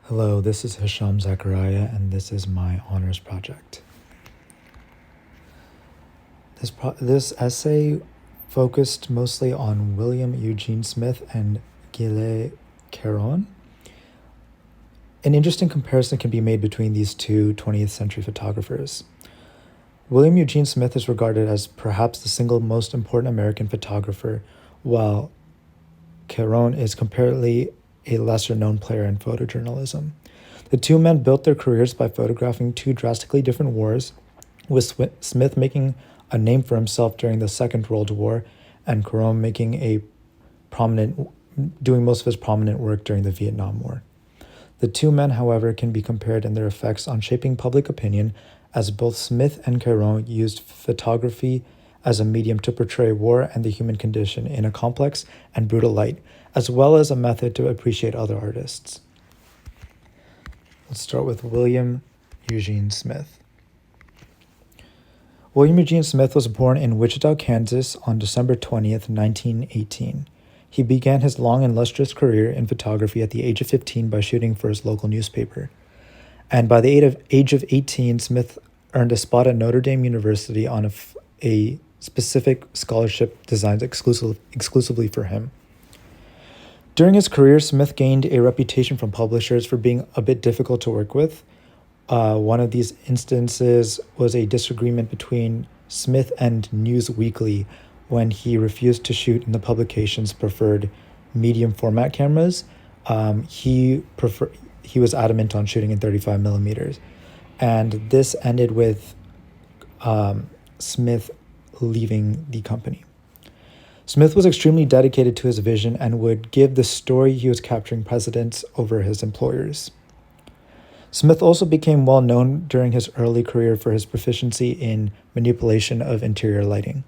Hello, this is Hisham Zachariah, and this is my honors project. This essay focused mostly on William Eugene Smith and Gilles Caron. An interesting comparison can be made between these two 20th century photographers. William Eugene Smith is regarded as perhaps the single most important American photographer, while Caron is comparatively a lesser-known player in photojournalism. The two men built their careers by photographing two drastically different wars, with Smith making a name for himself during the Second World War, and Caron doing most of his prominent work during the Vietnam War. The two men, however, can be compared in their effects on shaping public opinion, as both Smith and Caron used photography as a medium to portray war and the human condition in a complex and brutal light, as well as a method to appreciate other artists. Let's start with William Eugene Smith. William Eugene Smith was born in Wichita, Kansas on December 20th, 1918. He began his long and lustrous career in photography at the age of 15 by shooting for his local newspaper. And by the age of 18, Smith earned a spot at Notre Dame University on a specific scholarship designed exclusively for him. During his career, Smith gained a reputation from publishers for being a bit difficult to work with. One of these instances was a disagreement between Smith and Newsweekly when he refused to shoot in the publication's preferred medium format cameras. He was adamant on shooting in 35 millimeters. And this ended with Smith leaving the company. Smith was extremely dedicated to his vision and would give the story he was capturing precedence over his employers. Smith also became well known during his early career for his proficiency in manipulation of interior lighting.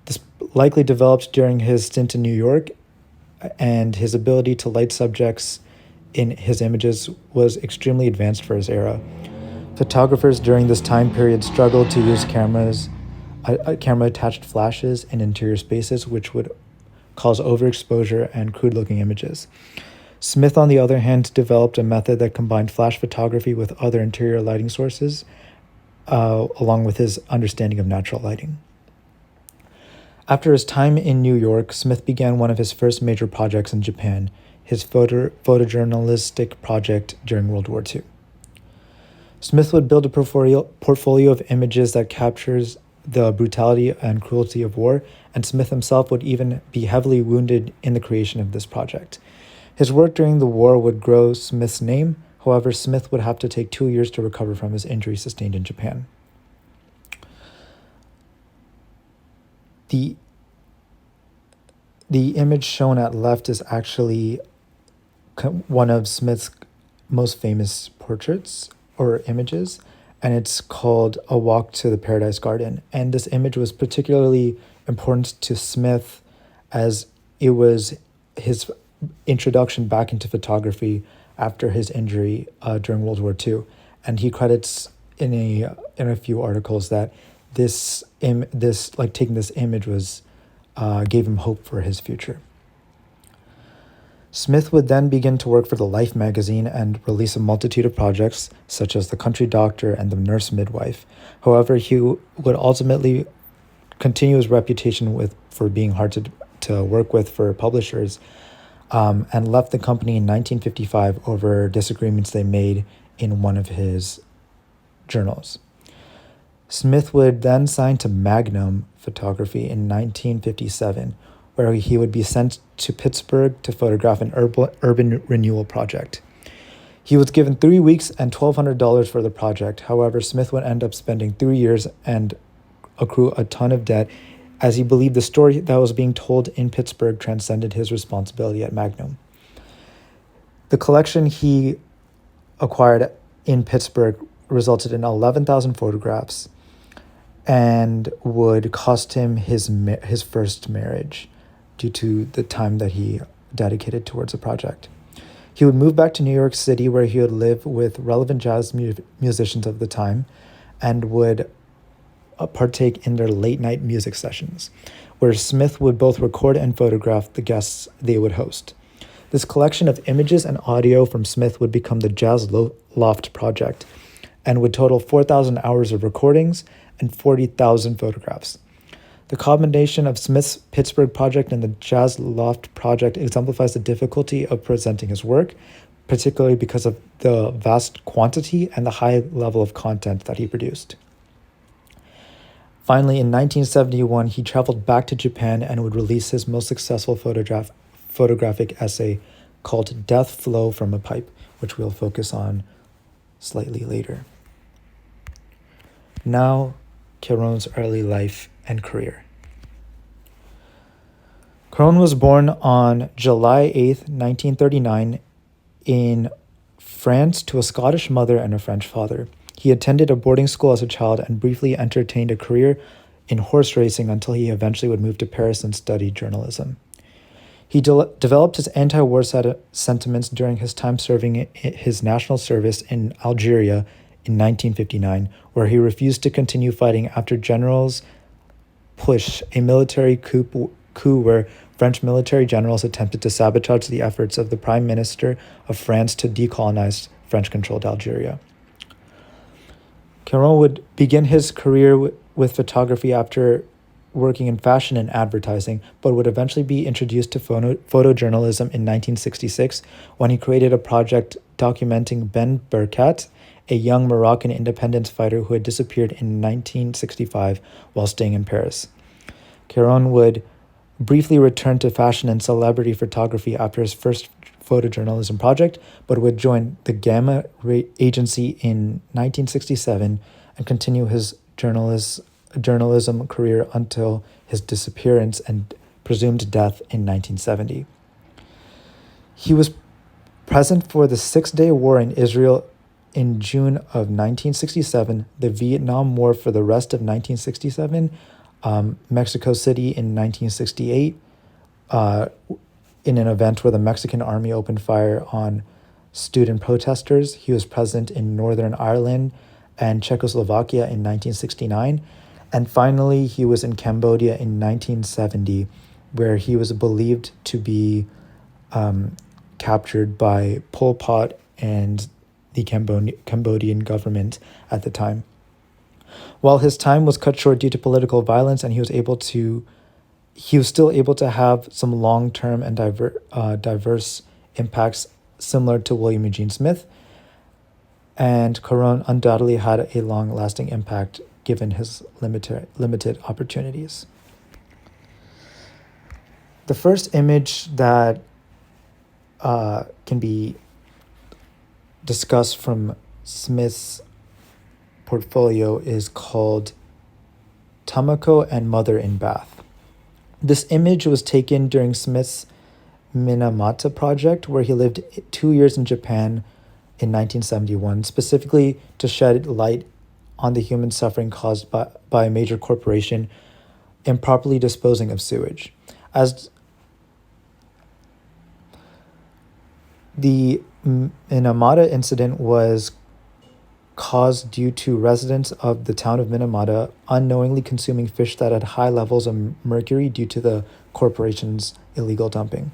This likely developed during his stint in New York, and his ability to light subjects in his images was extremely advanced for his era. Photographers during this time period struggled to use camera-attached flashes in interior spaces, which would cause overexposure and crude-looking images. Smith, on the other hand, developed a method that combined flash photography with other interior lighting sources, along with his understanding of natural lighting. After his time in New York, Smith began one of his first major projects in Japan, his photojournalistic project during World War II. Smith would build a portfolio of images that captures the brutality and cruelty of war, and Smith himself would even be heavily wounded in the creation of this project. His work during the war would grow Smith's name. However, Smith would have to take 2 years to recover from his injury sustained in Japan. The image shown at left is actually one of Smith's most famous portraits or images, and it's called A Walk to the Paradise Garden. And this image was particularly important to Smith as it was his introduction back into photography after his injury during World War II. And he credits in a few articles that taking this image was gave him hope for his future. Smith would then begin to work for the Life magazine and release a multitude of projects, such as The Country Doctor and The Nurse Midwife. However, he would ultimately continue his reputation for being hard to work with for publishers, and left the company in 1955 over disagreements they made in one of his journals. Smith would then sign to Magnum Photography in 1957, where he would be sent to Pittsburgh to photograph an urban renewal project. He was given 3 weeks and $1,200 for the project. However, Smith would end up spending 3 years and accrue a ton of debt, as he believed the story that was being told in Pittsburgh transcended his responsibility at Magnum. The collection he acquired in Pittsburgh resulted in 11,000 photographs and would cost him his first marriage due to the time that he dedicated towards the project. He would move back to New York City, where he would live with relevant jazz musicians of the time and would partake in their late-night music sessions, where Smith would both record and photograph the guests they would host. This collection of images and audio from Smith would become the Jazz Loft Project and would total 4,000 hours of recordings and 40,000 photographs. The combination of Smith's Pittsburgh project and the Jazz Loft project exemplifies the difficulty of presenting his work, particularly because of the vast quantity and the high level of content that he produced. Finally, in 1971, he traveled back to Japan and would release his most successful photographic essay called Death Flow from a Pipe, which we'll focus on slightly later. Now, Caron's early life and career. Caron was born on July 8th, 1939, in France to a Scottish mother and a French father. He attended a boarding school as a child and briefly entertained a career in horse racing until he eventually would move to Paris and study journalism. He developed his anti-war sentiments during his time serving his national service in Algeria in 1959, where he refused to continue fighting after generals push a military coup where French military generals attempted to sabotage the efforts of the Prime Minister of France to decolonize French-controlled Algeria. Caron would begin his career with photography after working in fashion and advertising, but would eventually be introduced to photojournalism in 1966 when he created a project documenting Ben Berkat, a young Moroccan independence fighter who had disappeared in 1965 while staying in Paris. Caron would briefly return to fashion and celebrity photography after his first photojournalism project, but would join the Gamma Agency in 1967 and continue his journalism career until his disappearance and presumed death in 1970. He was present for the Six-Day War in Israel in June of 1967, the Vietnam War for the rest of 1967, Mexico City in 1968, in an event where the Mexican army opened fire on student protesters. He was present in Northern Ireland and Czechoslovakia in 1969. And finally, he was in Cambodia in 1970, where he was believed to be captured by Pol Pot and the Cambodian government at the time. While his time was cut short due to political violence, and he was still able to have some long-term and diverse impacts similar to William Eugene Smith, and Caron undoubtedly had a long-lasting impact given his limited opportunities. The first image that can be discussed from Smith's portfolio is called Tomoko and Mother in Bath. This image was taken during Smith's Minamata project, where he lived 2 years in Japan in 1971, specifically to shed light on the human suffering caused by a major corporation improperly disposing of sewage. As the Minamata incident was caused due to residents of the town of Minamata unknowingly consuming fish that had high levels of mercury due to the corporation's illegal dumping.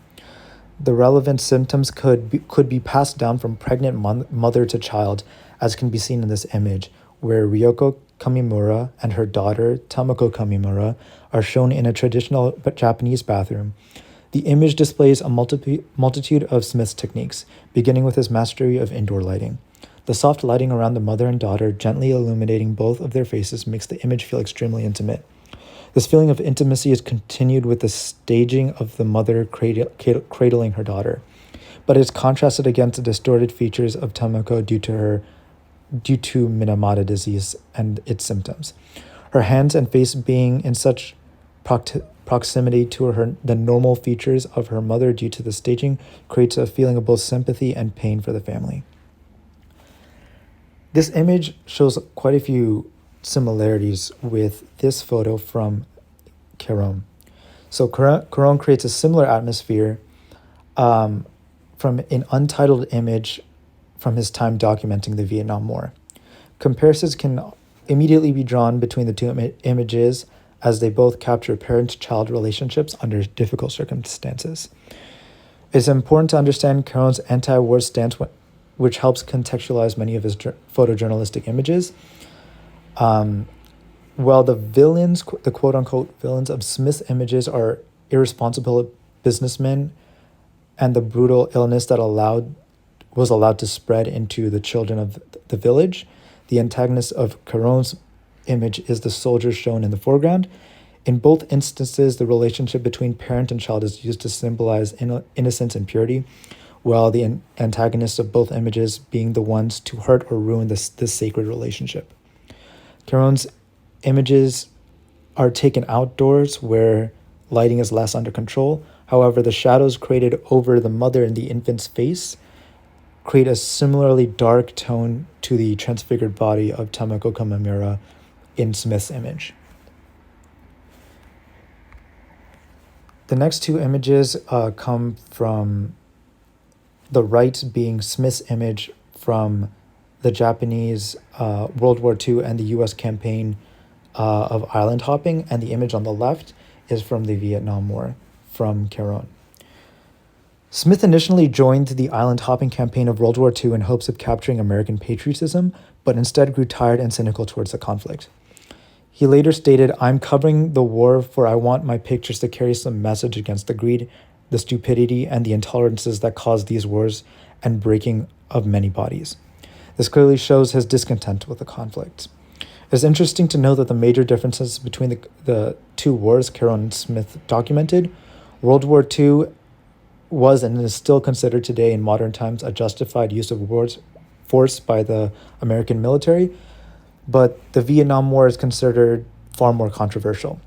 The relevant symptoms could be passed down from pregnant mother to child, as can be seen in this image, where Ryoko Kamimura and her daughter, Tomoko Kamimura, are shown in a traditional Japanese bathroom. The image displays a multitude of Smith's techniques, beginning with his mastery of indoor lighting. The soft lighting around the mother and daughter, gently illuminating both of their faces, makes the image feel extremely intimate. This feeling of intimacy is continued with the staging of the mother cradling her daughter, but is contrasted against the distorted features of Tomoko due to Minamata disease and its symptoms. Her hands and face being in such proximity to the normal features of her mother due to the staging creates a feeling of both sympathy and pain for the family. This image shows quite a few similarities with this photo from Caron. So Caron creates a similar atmosphere from an untitled image from his time documenting the Vietnam War. Comparisons can immediately be drawn between the two images, as they both capture parent-child relationships under difficult circumstances. It's important to understand Caron's anti-war stance, which helps contextualize many of his photojournalistic images. While the villains, the quote-unquote villains of Smith's images are irresponsible businessmen and the brutal illness that was allowed to spread into the children of the village, the antagonist of Caron's image is the soldier shown in the foreground. In both instances, the relationship between parent and child is used to symbolize innocence and purity, while the antagonists of both images being the ones to hurt or ruin this sacred relationship. Caron's images are taken outdoors where lighting is less under control. However, the shadows created over the mother and the infant's face create a similarly dark tone to the transfigured body of Tamako Kamamura in Smith's image. The next two images come from the right being Smith's image from the Japanese World War II and the US campaign of island hopping, and the image on the left is from the Vietnam War from Caron. Smith initially joined the island hopping campaign of World War II in hopes of capturing American patriotism, but instead grew tired and cynical towards the conflict. He later stated, "I'm covering the war for I want my pictures to carry some message against the greed, the stupidity, and the intolerances that cause these wars and breaking of many bodies." This clearly shows his discontent with the conflict. It's interesting to note that the major differences between the two wars Caron and Smith documented. World War II was and is still considered today in modern times a justified use of force by the American military, but the Vietnam War is considered far more controversial.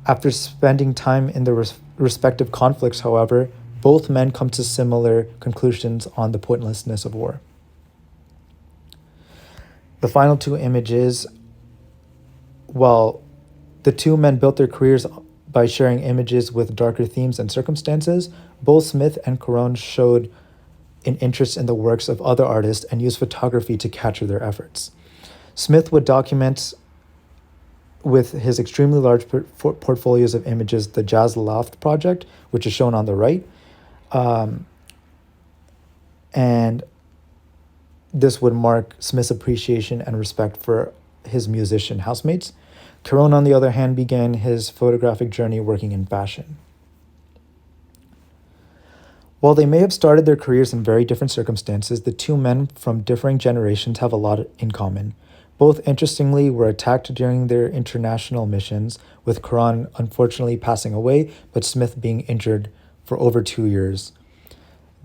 After spending time in the respective conflicts, however, both men come to similar conclusions on the pointlessness of war. The final two images, while the two men built their careers by sharing images with darker themes and circumstances, both Smith and Caron showed an interest in the works of other artists and used photography to capture their efforts. Smith would document with his extremely large portfolios of images the Jazz Loft project, which is shown on the right, and this would mark Smith's appreciation and respect for his musician housemates. Caron, on the other hand, began his photographic journey working in fashion. While they may have started their careers in very different circumstances, the two men from differing generations have a lot in common. Both, interestingly, were attacked during their international missions, with Caron unfortunately passing away, but Smith being injured for over 2 years.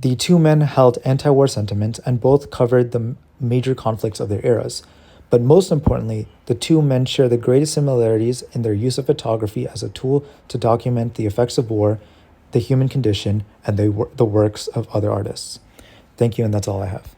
The two men held anti-war sentiments and both covered the major conflicts of their eras. But most importantly, the two men share the greatest similarities in their use of photography as a tool to document the effects of war, the human condition, and the works of other artists. Thank you, and that's all I have.